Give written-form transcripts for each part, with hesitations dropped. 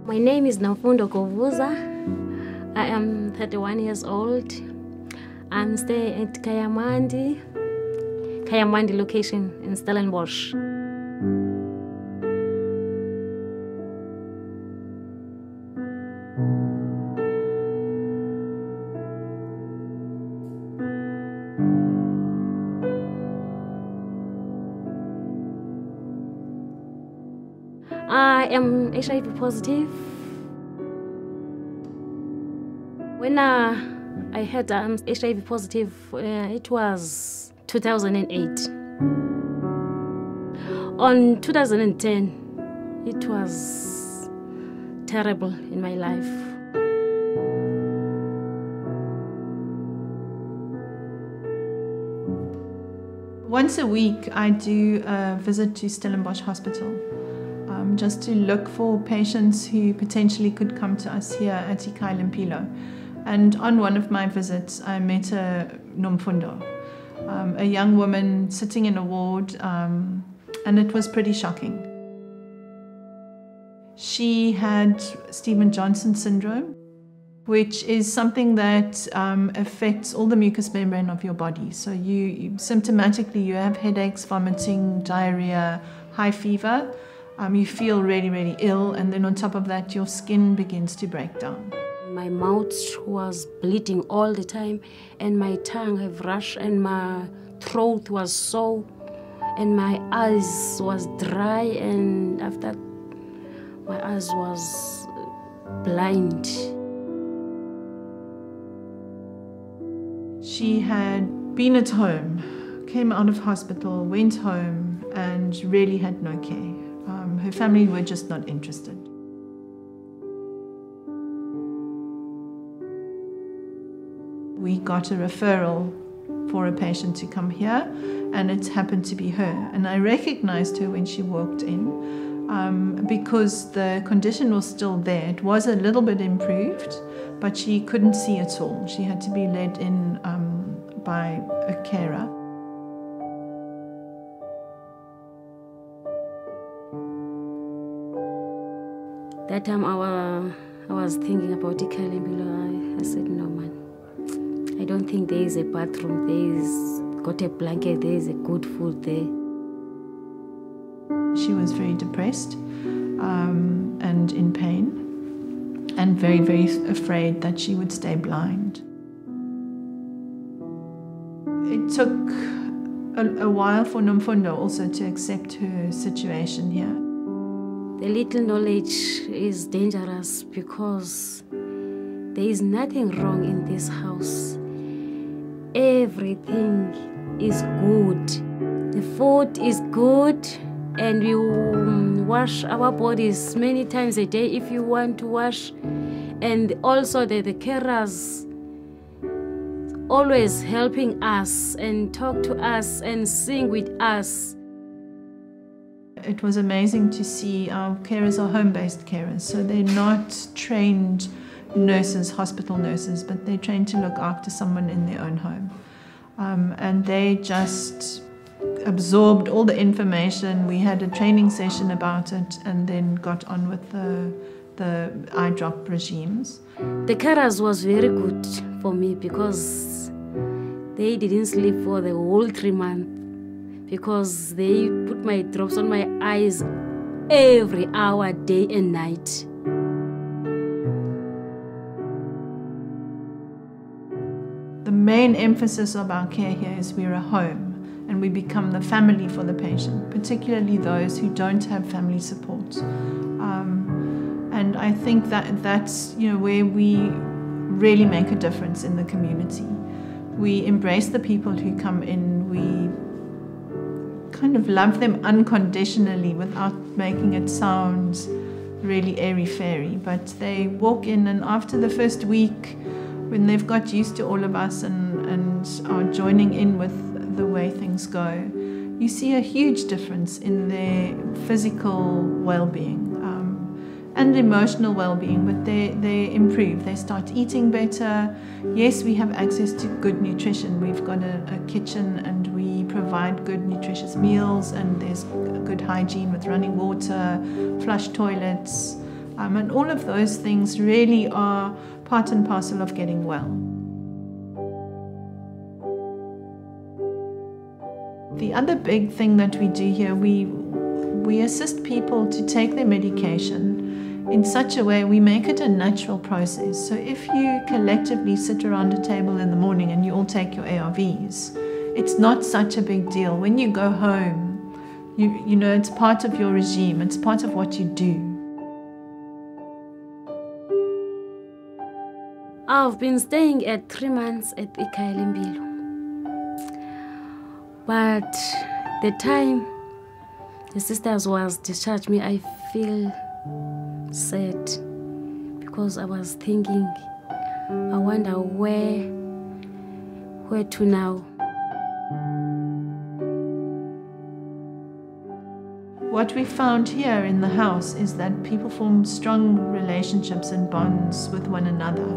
My name is Namfundo Kovuza. I am 31 years old. I'm staying at Ikhaya location in Stellenbosch. I am HIV positive. When I had HIV positive, it was 2008. On 2010, it was terrible in my life. Once a week, I do a visit to Stellenbosch Hospital. Just to look for patients who potentially could come to us here at Ikhaya Lempilo. And on one of my visits, I met a Nomfundo, a young woman sitting in a ward, and it was pretty shocking. She had Stephen Johnson syndrome, which is something that affects all the mucous membrane of your body. So symptomatically, you have headaches, vomiting, diarrhea, high fever. You feel really, really ill, and then on top of that, your skin begins to break down. My mouth was bleeding all the time, and my tongue have rushed, and my throat was sore, and my eyes was dry, and after that, my eyes was blind. She had been at home, came out of hospital, went home, and really had no care. Her family were just not interested. We got a referral for a patient to come here, and it happened to be her. And I recognized her when she walked in because the condition was still there. It was a little bit improved, but she couldn't see at all. She had to be led in by a carer. That time I was thinking about Ikhaya Lempilo. I said, no man, I don't think there is a bathroom, there is got a blanket, there is a good food there. She was very depressed and in pain, and very, very afraid that she would stay blind. It took a while for Nomfundo also to accept her situation here. The little knowledge is dangerous because there is nothing wrong in this house. Everything is good. The food is good, and we wash our bodies many times a day if you want to wash. And also the carers always helping us and talk to us and sing with us. It was amazing to see our carers are home-based carers, so they're not trained nurses, hospital nurses, but they're trained to look after someone in their own home. And they just absorbed all the information. We had a training session about it and then got on with the eye drop regimes. The carers was very good for me because they didn't sleep for the whole 3 months. Because they put my drops on my eyes every hour, day and night. The main emphasis of our care here is we're a home, and we become the family for the patient, particularly those who don't have family support. And I think that's where we really make a difference in the community. We embrace the people who come in. We kind of love them unconditionally without making it sound really airy-fairy, but they walk in, and after the first week, when they've got used to all of us and are joining in with the way things go, you see a huge difference in their physical well-being and emotional well-being, but they improve. They start eating better. Yes, we have access to good nutrition. We've got a kitchen and we provide good nutritious meals, and there's good hygiene with running water, flush toilets, and all of those things really are part and parcel of getting well. The other big thing that we do here, we assist people to take their medication in such a way, we make it a natural process. So if you collectively sit around a table in the morning and you all take your ARVs, it's not such a big deal. When you go home, you know it's part of your regime, it's part of what you do. I've been staying at 3 months at Ikhaya Lempilo. But the time the sisters was discharged me, I feel sad because I was thinking, I wonder where to now. What we found here in the house is that people form strong relationships and bonds with one another.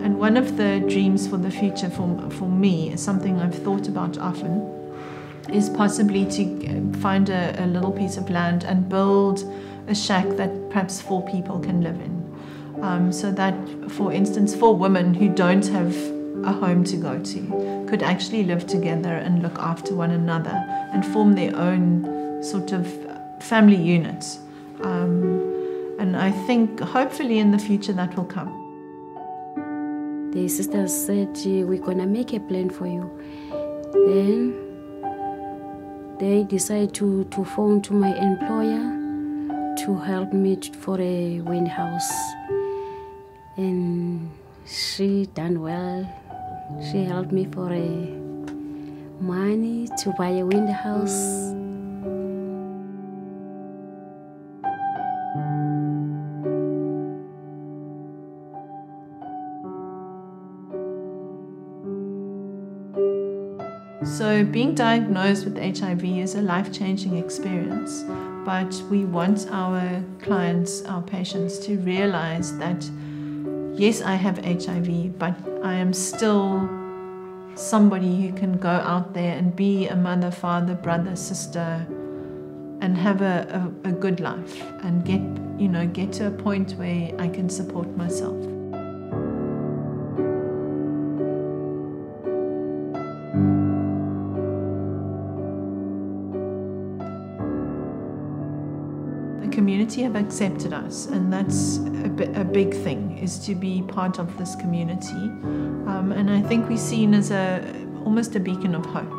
And one of the dreams for the future for me, is something I've thought about often, is possibly to find a little piece of land and build a shack that perhaps 4 people can live in. So that, for instance, 4 women who don't have a home to go to could actually live together and look after one another and form their own sort of family unit. And I think hopefully in the future that will come. The sisters said, we're gonna make a plan for you. Then they decided to phone to my employer to help me for a wind house. And she done well. She helped me for money to buy a wind house. So being diagnosed with HIV is a life-changing experience, but we want our clients, our patients, to realize that yes, I have HIV, but I am still somebody who can go out there and be a mother, father, brother, sister, and have a good life and get to a point where I can support myself. The community have accepted us, and that's a big thing, is to be part of this community. And I think we're seen as almost a beacon of hope.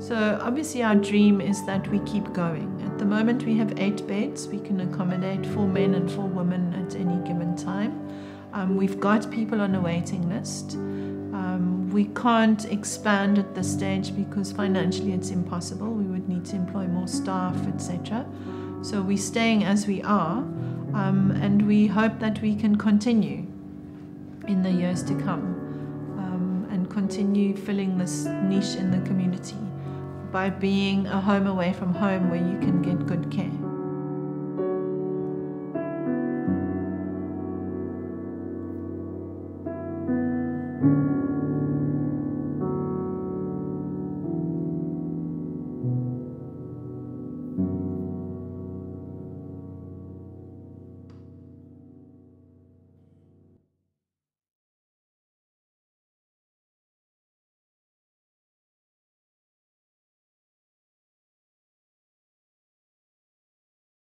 So obviously our dream is that we keep going. At the moment we have 8 beds. We can accommodate 4 men and 4 women at any given time. We've got people on a waiting list. We can't expand at this stage because financially it's impossible. We would need to employ more staff, etc. So we're staying as we are, and we hope that we can continue in the years to come, and continue filling this niche in the community by being a home away from home where you can get good care.